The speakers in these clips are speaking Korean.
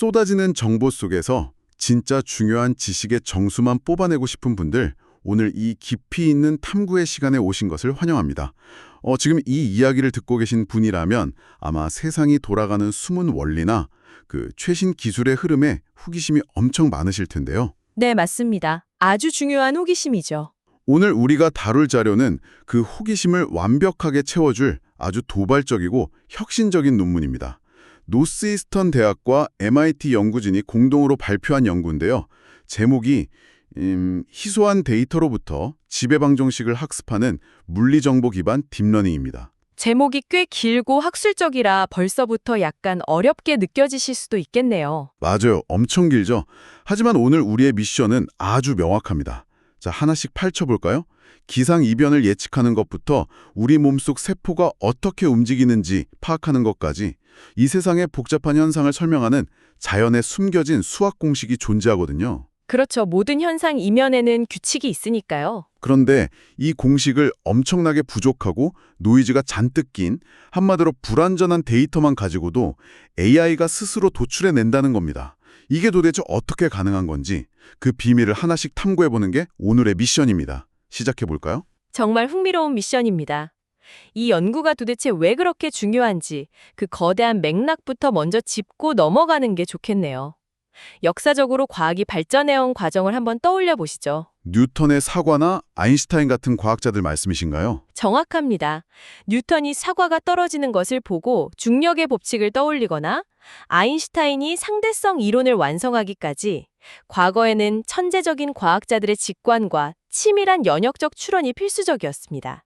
쏟아지는 정보 속에서 진짜 중요한 지식의 정수만 뽑아내고 싶은 분들, 오늘 이 깊이 있는 탐구의 시간에 오신 것을 환영합니다. 지금 이 이야기를 듣고 계신 분이라면 아마 세상이 돌아가는 숨은 원리나 그 최신 기술의 흐름에 호기심이 엄청 많으실 텐데요. 네, 맞습니다. 아주 중요한 호기심이죠. 오늘 우리가 다룰 자료는 그 호기심을 완벽하게 채워줄 아주 도발적이고 혁신적인 논문입니다. 노스이스턴 대학과 MIT 연구진이 공동으로 발표한 연구인데요. 제목이 희소한 데이터로부터 지배방정식을 학습하는 물리정보 기반 딥러닝입니다. 제목이 꽤 길고 학술적이라 벌써부터 약간 어렵게 느껴지실 수도 있겠네요. 맞아요. 엄청 길죠? 하지만 오늘 우리의 미션은 아주 명확합니다. 자, 하나씩 펼쳐볼까요? 기상이변을 예측하는 것부터 우리 몸속 세포가 어떻게 움직이는지 파악하는 것까지 이 세상의 복잡한 현상을 설명하는 자연에 숨겨진 수학 공식이 존재하거든요. 그렇죠. 모든 현상 이면에는 규칙이 있으니까요. 그런데 이 공식을 엄청나게 부족하고 노이즈가 잔뜩 낀 한마디로 불완전한 데이터만 가지고도 AI가 스스로 도출해낸다는 겁니다. 이게 도대체 어떻게 가능한 건지 그 비밀을 하나씩 탐구해보는 게 오늘의 미션입니다. 시작해볼까요? 정말 흥미로운 미션입니다. 이 연구가 도대체 왜 그렇게 중요한지 그 거대한 맥락부터 먼저 짚고 넘어가는 게 좋겠네요. 역사적으로 과학이 발전해온 과정을 한번 떠올려 보시죠. 뉴턴의 사과나 아인슈타인 같은 과학자들 말씀이신가요? 정확합니다. 뉴턴이 사과가 떨어지는 것을 보고 중력의 법칙을 떠올리거나 아인슈타인이 상대성 이론을 완성하기까지 과거에는 천재적인 과학자들의 직관과 치밀한 연역적 추론이 필수적이었습니다.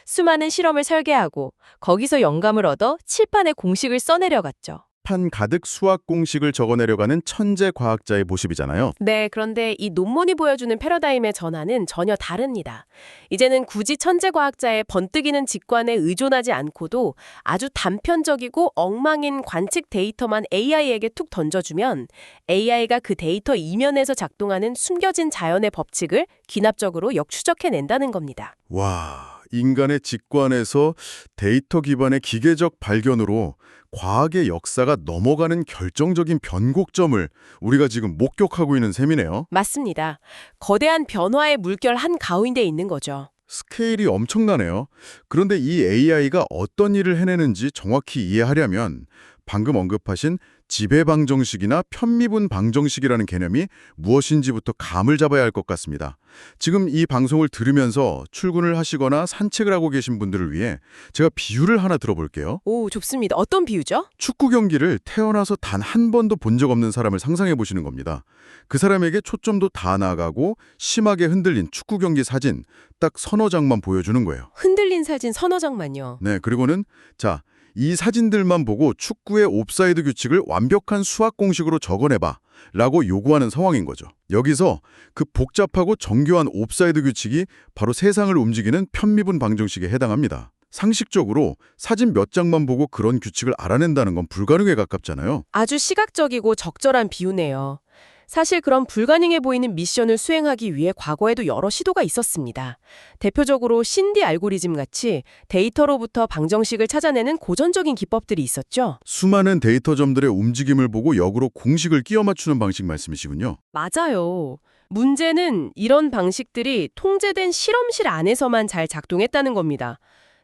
수많은 실험을 설계하고 거기서 영감을 얻어 칠판에 공식을 써내려갔죠. 판 가득 수학 공식을 적어내려가는 천재 과학자의 모습이잖아요. 네, 그런데 이 논문이 보여주는 패러다임의 전환은 전혀 다릅니다. 이제는 굳이 천재 과학자의 번뜩이는 직관에 의존하지 않고도 아주 단편적이고 엉망인 관측 데이터만 AI에게 툭 던져주면 AI가 그 데이터 이면에서 작동하는 숨겨진 자연의 법칙을 기납적으로 역추적해낸다는 겁니다. 와, 인간의 직관에서 데이터 기반의 기계적 발견으로 과학의 역사가 넘어가는 결정적인 변곡점을 우리가 지금 목격하고 있는 셈이네요. 맞습니다. 거대한 변화의 물결 한가운데 있는 거죠. 스케일이 엄청나네요. 그런데 이 AI가 어떤 일을 해내는지 정확히 이해하려면 방금 언급하신 지배방정식이나 편미분 방정식이라는 개념이 무엇인지부터 감을 잡아야 할 것 같습니다. 지금 이 방송을 들으면서 출근을 하시거나 산책을 하고 계신 분들을 위해 제가 비유를 하나 들어볼게요. 오, 좋습니다. 어떤 비유죠? 축구 경기를 태어나서 단 한 번도 본 적 없는 사람을 상상해 보시는 겁니다. 그 사람에게 초점도 다 나가고 심하게 흔들린 축구 경기 사진 딱 서너 장만 보여주는 거예요. 흔들린 사진 서너 장만요. 네, 그리고는 자, 이 사진들만 보고 축구의 옵사이드 규칙을 완벽한 수학 공식으로 적어내봐 라고 요구하는 상황인 거죠. 여기서 그 복잡하고 정교한 옵사이드 규칙이 바로 세상을 움직이는 편미분 방정식에 해당합니다. 상식적으로 사진 몇 장만 보고 그런 규칙을 알아낸다는 건 불가능에 가깝잖아요. 아주 시각적이고 적절한 비유네요. 사실 그런 불가능해 보이는 미션을 수행하기 위해 과거에도 여러 시도가 있었습니다. 대표적으로 신디 알고리즘 같이 데이터로부터 방정식을 찾아내는 고전적인 기법들이 있었죠. 수많은 데이터점들의 움직임을 보고 역으로 공식을 끼워 맞추는 방식 말씀이시군요. 맞아요. 문제는 이런 방식들이 통제된 실험실 안에서만 잘 작동했다는 겁니다.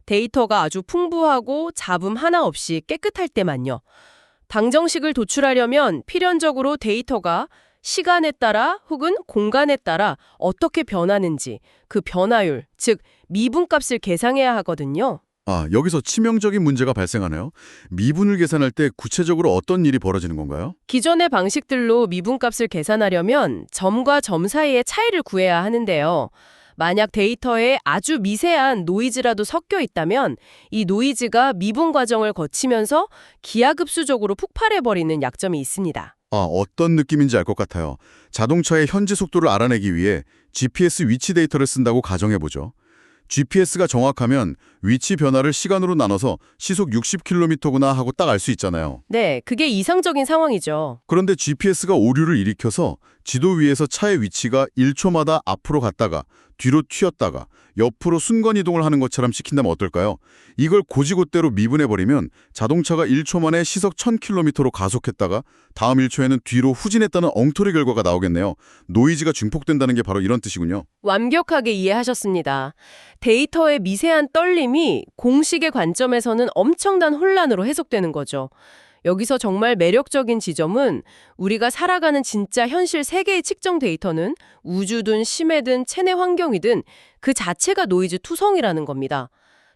데이터가 아주 풍부하고 잡음 하나 없이 깨끗할 때만요. 방정식을 도출하려면 필연적으로 데이터가 시간에 따라 혹은 공간에 따라 어떻게 변하는지 그 변화율, 즉 미분값을 계산해야 하거든요. 아, 여기서 치명적인 문제가 발생하네요. 미분을 계산할 때 구체적으로 어떤 일이 벌어지는 건가요? 기존의 방식들로 미분값을 계산하려면 점과 점 사이의 차이를 구해야 하는데요. 만약 데이터에 아주 미세한 노이즈라도 섞여 있다면 이 노이즈가 미분 과정을 거치면서 기하급수적으로 폭발해버리는 약점이 있습니다. 아, 어떤 느낌인지 알 것 같아요. 자동차의 현지 속도를 알아내기 위해 GPS 위치 데이터를 쓴다고 가정해보죠. GPS가 정확하면 위치 변화를 시간으로 나눠서 시속 60km구나 하고 딱 알 수 있잖아요. 네, 그게 이상적인 상황이죠. 그런데 GPS가 오류를 일으켜서 지도 위에서 차의 위치가 1초마다 앞으로 갔다가 뒤로 튀었다가 옆으로 순간이동을 하는 것처럼 시킨다면 어떨까요? 이걸 고지고대로 미분해버리면 자동차가 1초 만에 시속 1000km로 가속했다가 다음 1초에는 뒤로 후진했다는 엉터리 결과가 나오겠네요. 노이즈가 증폭된다는 게 바로 이런 뜻이군요. 완벽하게 이해하셨습니다. 데이터의 미세한 떨림이 공식의 관점에서는 엄청난 혼란으로 해석되는 거죠. 여기서 정말 매력적인 지점은 우리가 살아가는 진짜 현실 세계의 측정 데이터는 우주든 심해든 체내 환경이든 그 자체가 노이즈 투성이라는 겁니다.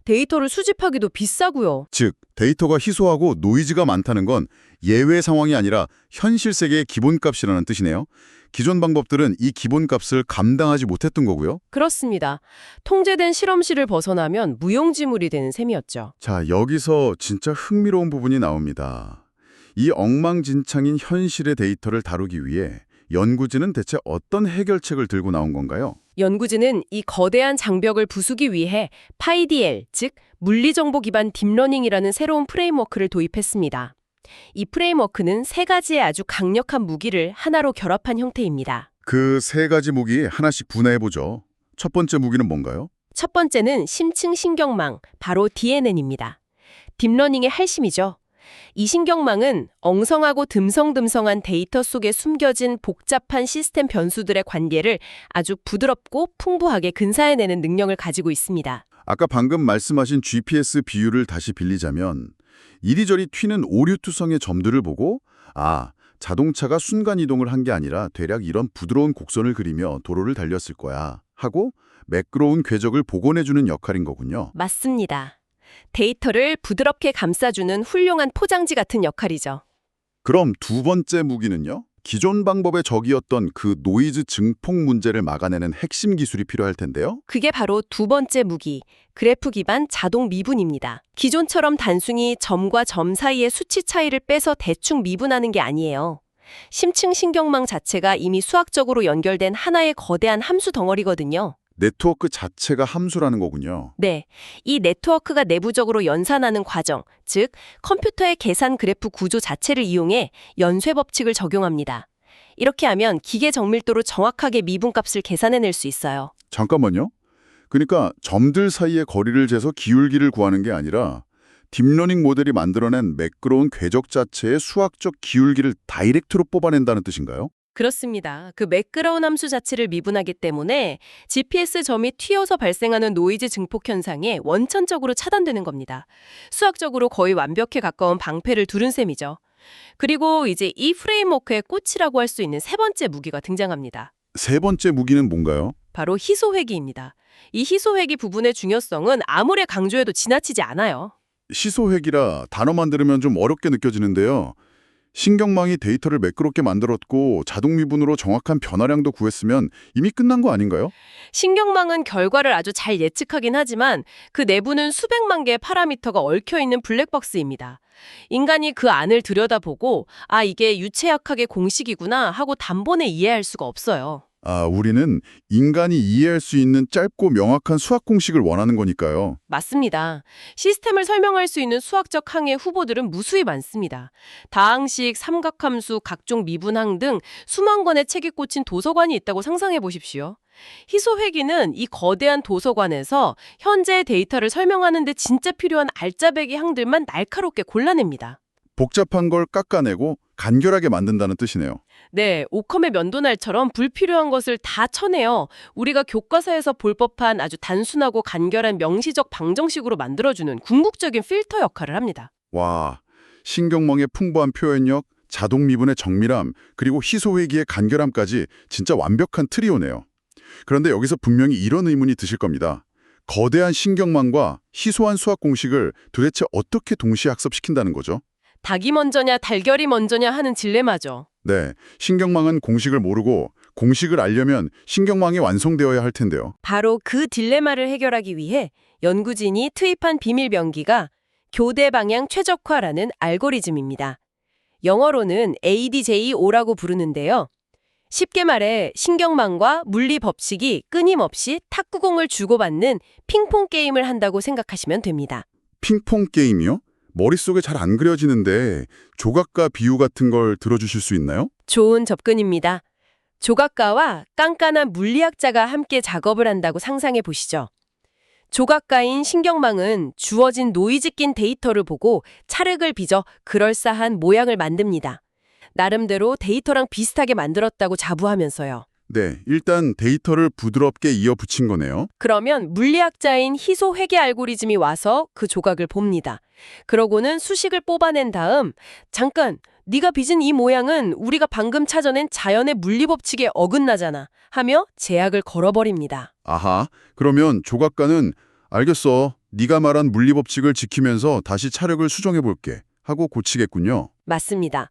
데이터를 수집하기도 비싸고요. 즉, 데이터가 희소하고 노이즈가 많다는 건 예외 상황이 아니라 현실 세계의 기본값이라는 뜻이네요. 기존 방법들은 이 기본값을 감당하지 못했던 거고요. 그렇습니다. 통제된 실험실을 벗어나면 무용지물이 되는 셈이었죠. 자, 여기서 진짜 흥미로운 부분이 나옵니다. 이 엉망진창인 현실의 데이터를 다루기 위해 연구진은 대체 어떤 해결책을 들고 나온 건가요? 연구진은 이 거대한 장벽을 부수기 위해 PyDL, 즉 물리정보 기반 딥러닝이라는 새로운 프레임워크를 도입했습니다. 이 프레임워크는 세 가지의 아주 강력한 무기를 하나로 결합한 형태입니다. 그 세 가지 무기 하나씩 분해해보죠. 첫 번째 무기는 뭔가요? 첫 번째는 심층 신경망, 바로 DNN입니다. 딥러닝의 핵심이죠. 이 신경망은 엉성하고 듬성듬성한 데이터 속에 숨겨진 복잡한 시스템 변수들의 관계를 아주 부드럽고 풍부하게 근사해내는 능력을 가지고 있습니다. 아까 방금 말씀하신 GPS 비유를 다시 빌리자면 이리저리 튀는 오류투성의 점들을 보고 자동차가 순간이동을 한 게 아니라 대략 이런 부드러운 곡선을 그리며 도로를 달렸을 거야 하고 매끄러운 궤적을 복원해주는 역할인 거군요. 맞습니다. 데이터를 부드럽게 감싸주는 훌륭한 포장지 같은 역할이죠. 그럼 두 번째 무기는요? 기존 방법의 적이었던 그 노이즈 증폭 문제를 막아내는 핵심 기술이 필요할 텐데요. 그게 바로 두 번째 무기, 그래프 기반 자동 미분입니다. 기존처럼 단순히 점과 점 사이의 수치 차이를 빼서 대충 미분하는 게 아니에요. 심층 신경망 자체가 이미 수학적으로 연결된 하나의 거대한 함수 덩어리거든요. 네트워크 자체가 함수라는 거군요. 네, 이 네트워크가 내부적으로 연산하는 과정, 즉 컴퓨터의 계산 그래프 구조 자체를 이용해 연쇄 법칙을 적용합니다. 이렇게 하면 기계 정밀도로 정확하게 미분값을 계산해낼 수 있어요. 잠깐만요. 그러니까 점들 사이의 거리를 재서 기울기를 구하는 게 아니라 딥러닝 모델이 만들어낸 매끄러운 궤적 자체의 수학적 기울기를 다이렉트로 뽑아낸다는 뜻인가요? 그렇습니다. 그 매끄러운 함수 자체를 미분하기 때문에 GPS 점이 튀어서 발생하는 노이즈 증폭 현상에 원천적으로 차단되는 겁니다. 수학적으로 거의 완벽에 가까운 방패를 두른 셈이죠. 그리고 이제 이 프레임워크의 꽃이라고 할 수 있는 세 번째 무기가 등장합니다. 세 번째 무기는 뭔가요? 바로 희소회귀입니다. 이 희소회귀 부분의 중요성은 아무리 강조해도 지나치지 않아요. 시소획이라 단어만 들으면 좀 어렵게 느껴지는데요. 신경망이 데이터를 매끄럽게 만들었고 자동 미분으로 정확한 변화량도 구했으면 이미 끝난 거 아닌가요? 신경망은 결과를 아주 잘 예측하긴 하지만 그 내부는 수백만 개의 파라미터가 얽혀있는 블랙박스입니다. 인간이 그 안을 들여다보고 이게 유체역학의 공식이구나 하고 단번에 이해할 수가 없어요. 우리는 인간이 이해할 수 있는 짧고 명확한 수학 공식을 원하는 거니까요. 맞습니다. 시스템을 설명할 수 있는 수학적 항의 후보들은 무수히 많습니다. 다항식, 삼각함수, 각종 미분항 등 수만 권의 책이 꽂힌 도서관이 있다고 상상해 보십시오. 희소회귀는 이 거대한 도서관에서 현재의 데이터를 설명하는 데 진짜 필요한 알짜배기 항들만 날카롭게 골라냅니다. 복잡한 걸 깎아내고 간결하게 만든다는 뜻이네요. 네, 오컴의 면도날처럼 불필요한 것을 다 쳐내어 우리가 교과서에서 볼 법한 아주 단순하고 간결한 명시적 방정식으로 만들어주는 궁극적인 필터 역할을 합니다. 와, 신경망의 풍부한 표현력, 자동 미분의 정밀함, 그리고 희소회귀의 간결함까지 진짜 완벽한 트리오네요. 그런데 여기서 분명히 이런 의문이 드실 겁니다. 거대한 신경망과 희소한 수학 공식을 도대체 어떻게 동시에 학습시킨다는 거죠? 닭이 먼저냐 달걀이 먼저냐 하는 딜레마죠. 네, 신경망은 공식을 모르고 공식을 알려면 신경망이 완성되어야 할 텐데요. 바로 그 딜레마를 해결하기 위해 연구진이 투입한 비밀 병기가 교대 방향 최적화라는 알고리즘입니다. 영어로는 ADJ-5라고 부르는데요. 쉽게 말해 신경망과 물리 법칙이 끊임없이 탁구공을 주고받는 핑퐁 게임을 한다고 생각하시면 됩니다. 핑퐁 게임이요? 머릿속에 잘 안 그려지는데 조각과 비유 같은 걸 들어주실 수 있나요? 좋은 접근입니다. 조각가와 깐깐한 물리학자가 함께 작업을 한다고 상상해 보시죠. 조각가인 신경망은 주어진 노이즈 낀 데이터를 보고 찰흙을 빚어 그럴싸한 모양을 만듭니다. 나름대로 데이터랑 비슷하게 만들었다고 자부하면서요. 네, 일단 데이터를 부드럽게 이어 붙인 거네요. 그러면 물리학자인 희소 회계 알고리즘이 와서 그 조각을 봅니다. 그러고는 수식을 뽑아낸 다음 잠깐, 네가 빚은 이 모양은 우리가 방금 찾아낸 자연의 물리 법칙에 어긋나잖아 하며 제약을 걸어버립니다. 아하, 그러면 조각가는 알겠어. 네가 말한 물리 법칙을 지키면서 다시 찰흙을 수정해 볼게 하고 고치겠군요. 맞습니다.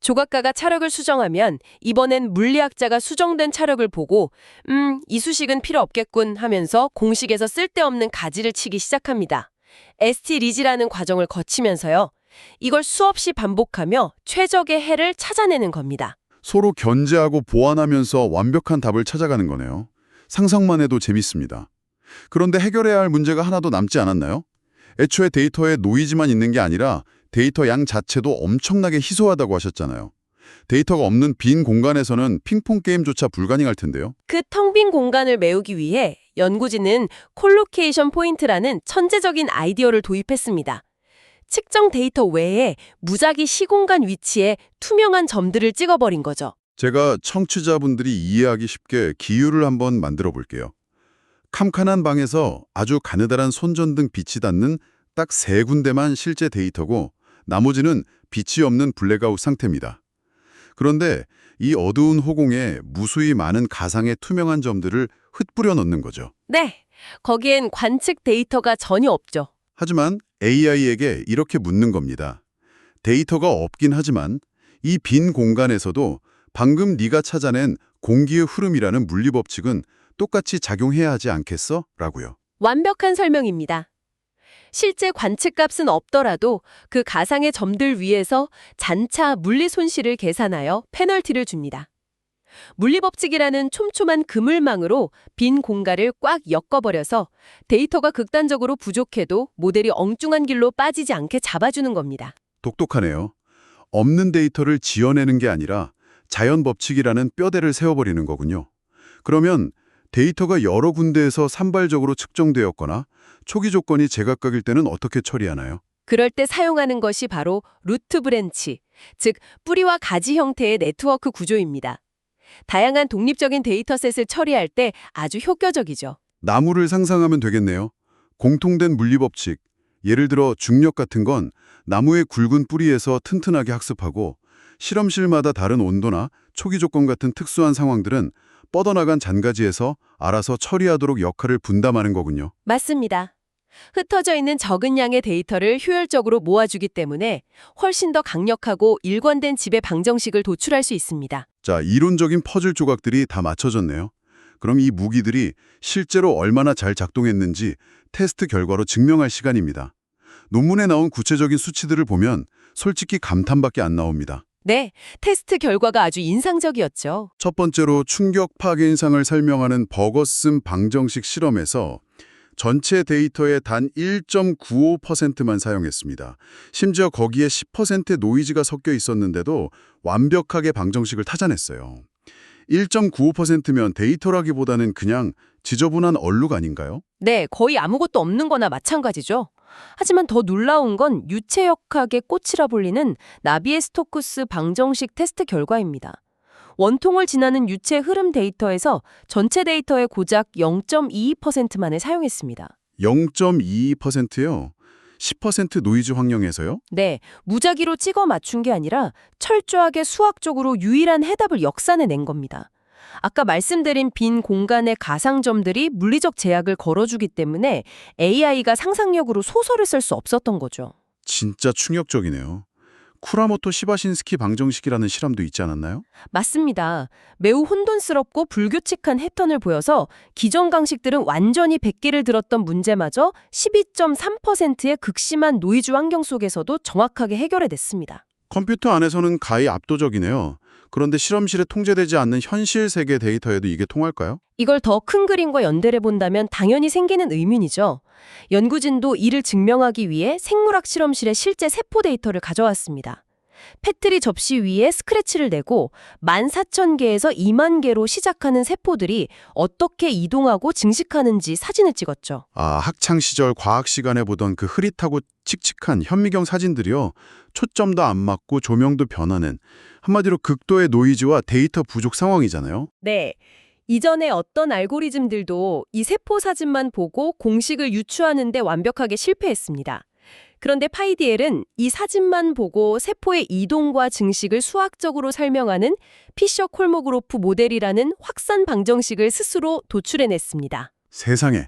조각가가 찰흙을 수정하면 이번엔 물리학자가 수정된 찰흙을 보고 이 수식은 필요 없겠군 하면서 공식에서 쓸데없는 가지를 치기 시작합니다. ST-리지라는 과정을 거치면서요. 이걸 수없이 반복하며 최적의 해를 찾아내는 겁니다. 서로 견제하고 보완하면서 완벽한 답을 찾아가는 거네요. 상상만 해도 재밌습니다. 그런데 해결해야 할 문제가 하나도 남지 않았나요? 애초에 데이터에 노이즈만 있는 게 아니라 데이터 양 자체도 엄청나게 희소하다고 하셨잖아요. 데이터가 없는 빈 공간에서는 핑퐁 게임조차 불가능할 텐데요. 그 텅 빈 공간을 메우기 위해 연구진은 콜로케이션 포인트라는 천재적인 아이디어를 도입했습니다. 측정 데이터 외에 무작위 시공간 위치에 투명한 점들을 찍어버린 거죠. 제가 청취자분들이 이해하기 쉽게 기율을 한번 만들어 볼게요. 캄캄한 방에서 아주 가느다란 손전등 빛이 닿는 딱 3군데만 실제 데이터고 나머지는 빛이 없는 블랙아웃 상태입니다. 그런데 이 어두운 호공에 무수히 많은 가상의 투명한 점들을 흩뿌려 넣는 거죠. 네, 거기엔 관측 데이터가 전혀 없죠. 하지만 AI에게 이렇게 묻는 겁니다. 데이터가 없긴 하지만 이 빈 공간에서도 방금 네가 찾아낸 공기의 흐름이라는 물리 법칙은 똑같이 작용해야 하지 않겠어? 라고요. 완벽한 설명입니다. 실제 관측값은 없더라도 그 가상의 점들 위에서 잔차 물리 손실을 계산하여 페널티를 줍니다. 물리법칙이라는 촘촘한 그물망으로 빈 공간을 꽉 엮어버려서 데이터가 극단적으로 부족해도 모델이 엉뚱한 길로 빠지지 않게 잡아주는 겁니다. 똑똑하네요. 없는 데이터를 지어내는 게 아니라 자연 법칙이라는 뼈대를 세워버리는 거군요. 그러면 데이터가 여러 군데에서 산발적으로 측정되었거나 초기 조건이 제각각일 때는 어떻게 처리하나요? 그럴 때 사용하는 것이 바로 루트 브랜치, 즉 뿌리와 가지 형태의 네트워크 구조입니다. 다양한 독립적인 데이터셋을 처리할 때 아주 효과적이죠. 나무를 상상하면 되겠네요. 공통된 물리 법칙, 예를 들어 중력 같은 건 나무의 굵은 뿌리에서 튼튼하게 학습하고 실험실마다 다른 온도나 초기 조건 같은 특수한 상황들은 뻗어나간 잔가지에서 알아서 처리하도록 역할을 분담하는 거군요. 맞습니다. 흩어져 있는 적은 양의 데이터를 효율적으로 모아주기 때문에 훨씬 더 강력하고 일관된 지배 방정식을 도출할 수 있습니다. 자, 이론적인 퍼즐 조각들이 다 맞춰졌네요. 그럼 이 무기들이 실제로 얼마나 잘 작동했는지 테스트 결과로 증명할 시간입니다. 논문에 나온 구체적인 수치들을 보면 솔직히 감탄밖에 안 나옵니다. 네, 테스트 결과가 아주 인상적이었죠. 첫 번째로 충격 파괴 현상을 설명하는 버거슨 방정식 실험에서 전체 데이터의 단 1.95%만 사용했습니다. 심지어 거기에 10%의 노이즈가 섞여 있었는데도 완벽하게 방정식을 찾아냈어요. 1.95%면 데이터라기보다는 그냥 지저분한 얼룩 아닌가요? 네, 거의 아무것도 없는 거나 마찬가지죠. 하지만 더 놀라운 건 유체역학의 꽃이라 불리는 나비에스토크스 방정식 테스트 결과입니다. 원통을 지나는 유체 흐름 데이터에서 전체 데이터의 고작 0.22%만을 사용했습니다. 0.22%요? 10% 노이즈 환경에서요? 네, 무작위로 찍어 맞춘 게 아니라 철저하게 수학적으로 유일한 해답을 역산해낸 겁니다. 아까 말씀드린 빈 공간의 가상점들이 물리적 제약을 걸어주기 때문에 AI가 상상력으로 소설을 쓸 수 없었던 거죠. 진짜 충격적이네요. 쿠라모토 시바신스키 방정식이라는 실험도 있지 않았나요? 맞습니다. 매우 혼돈스럽고 불규칙한 패턴을 보여서 기존 강식들은 완전히 백기를 들었던 문제마저 12.3%의 극심한 노이즈 환경 속에서도 정확하게 해결해냈습니다. 컴퓨터 안에서는 가히 압도적이네요. 그런데 실험실에 통제되지 않는 현실 세계 데이터에도 이게 통할까요? 이걸 더 큰 그림과 연대해 본다면 당연히 생기는 의문이죠. 연구진도 이를 증명하기 위해 생물학 실험실의 실제 세포 데이터를 가져왔습니다. 패트리 접시 위에 스크래치를 내고 14,000개에서 2만 개로 시작하는 세포들이 어떻게 이동하고 증식하는지 사진을 찍었죠. 아, 학창 시절 과학 시간에 보던 그 흐릿하고 칙칙한 현미경 사진들이요. 초점도 안 맞고 조명도 변하는 한마디로 극도의 노이즈와 데이터 부족 상황이잖아요. 네. 이전에 어떤 알고리즘들도 이 세포 사진만 보고 공식을 유추하는 데 완벽하게 실패했습니다. 그런데 파이디엘은 이 사진만 보고 세포의 이동과 증식을 수학적으로 설명하는 피셔-콜모그로프 모델이라는 확산 방정식을 스스로 도출해냈습니다. 세상에.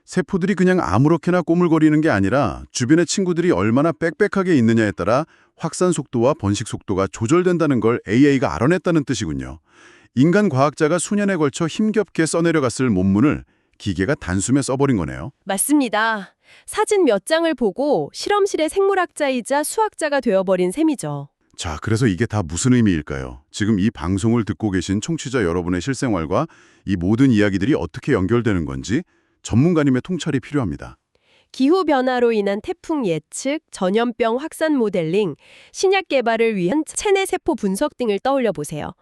세포들이 그냥 아무렇게나 꼬물거리는 게 아니라 주변의 친구들이 얼마나 빽빽하게 있느냐에 따라 확산 속도와 번식 속도가 조절된다는 걸 AI가 알아냈다는 뜻이군요. 인간 과학자가 수년에 걸쳐 힘겹게 써내려갔을 논문을 기계가 단숨에 써버린 거네요. 맞습니다. 사진 몇 장을 보고 실험실의 생물학자이자 수학자가 되어버린 셈이죠. 자, 그래서 이게 다 무슨 의미일까요? 지금 이 방송을 듣고 계신 청취자 여러분의 실생활과 이 모든 이야기들이 어떻게 연결되는 건지 전문가님의 통찰이 필요합니다. 기후변화로 인한 태풍 예측, 전염병 확산 모델링, 신약 개발을 위한 체내 세포 분석 등을 떠올려 보세요.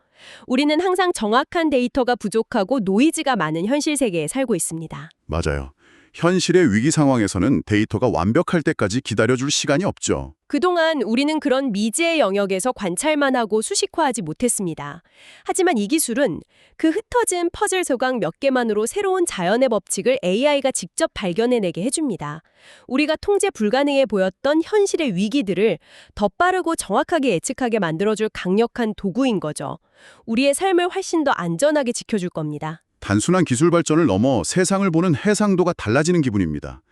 우리는 항상 정확한 데이터가 부족하고 노이즈가 많은 현실 세계에 살고 있습니다. 맞아요. 현실의 위기 상황에서는 데이터가 완벽할 때까지 기다려줄 시간이 없죠. 그동안 우리는 그런 미지의 영역에서 관찰만 하고 수식화하지 못했습니다. 하지만 이 기술은 그 흩어진 퍼즐 조각 몇 개만으로 새로운 자연의 법칙을 AI가 직접 발견해내게 해줍니다. 우리가 통제 불가능해 보였던 현실의 위기들을 더 빠르고 정확하게 예측하게 만들어줄 강력한 도구인 거죠. 우리의 삶을 훨씬 더 안전하게 지켜줄 겁니다. 단순한 기술 발전을 넘어 세상을 보는 해상도가 달라지는 기분입니다.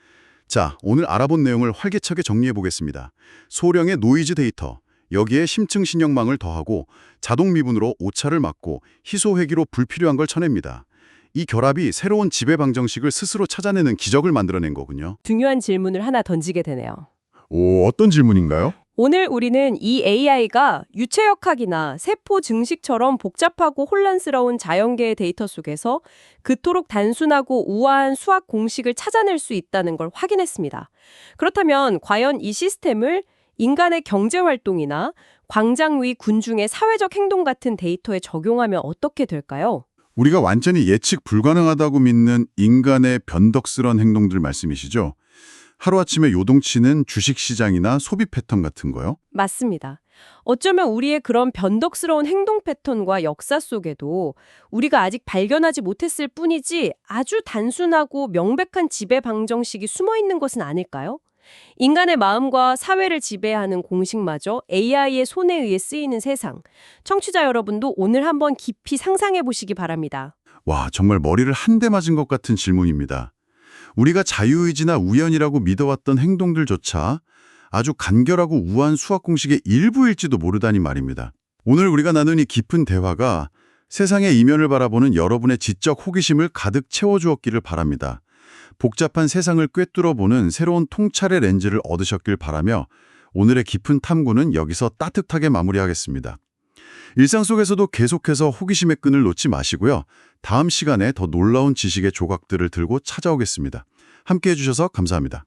자, 오늘 알아본 내용을 활기차게 정리해 보겠습니다. 소량의 노이즈 데이터, 여기에 심층 신경망을 더하고 자동 미분으로 오차를 막고 희소 회귀로 불필요한 걸 쳐냅니다. 이 결합이 새로운 지배 방정식을 스스로 찾아내는 기적을 만들어낸 거군요. 중요한 질문을 하나 던지게 되네요. 오, 어떤 질문인가요? 오늘 우리는 이 AI가 유체역학이나 세포 증식처럼 복잡하고 혼란스러운 자연계의 데이터 속에서 그토록 단순하고 우아한 수학 공식을 찾아낼 수 있다는 걸 확인했습니다. 그렇다면 과연 이 시스템을 인간의 경제활동이나 광장 위 군중의 사회적 행동 같은 데이터에 적용하면 어떻게 될까요? 우리가 완전히 예측 불가능하다고 믿는 인간의 변덕스러운 행동들 말씀이시죠? 하루아침에 요동치는 주식시장이나 소비 패턴 같은 거요? 맞습니다. 어쩌면 우리의 그런 변덕스러운 행동 패턴과 역사 속에도 우리가 아직 발견하지 못했을 뿐이지 아주 단순하고 명백한 지배 방정식이 숨어 있는 것은 아닐까요? 인간의 마음과 사회를 지배하는 공식마저 AI의 손에 의해 쓰이는 세상. 청취자 여러분도 오늘 한번 깊이 상상해 보시기 바랍니다. 와, 정말 머리를 한 대 맞은 것 같은 질문입니다. 우리가 자유의지나 우연이라고 믿어왔던 행동들조차 아주 간결하고 우아한 수학 공식의 일부일지도 모르다니 말입니다. 오늘 우리가 나눈 이 깊은 대화가 세상의 이면을 바라보는 여러분의 지적 호기심을 가득 채워주었기를 바랍니다. 복잡한 세상을 꿰뚫어보는 새로운 통찰의 렌즈를 얻으셨길 바라며 오늘의 깊은 탐구는 여기서 따뜻하게 마무리하겠습니다. 일상 속에서도 계속해서 호기심의 끈을 놓지 마시고요. 다음 시간에 더 놀라운 지식의 조각들을 들고 찾아오겠습니다. 함께해 주셔서 감사합니다.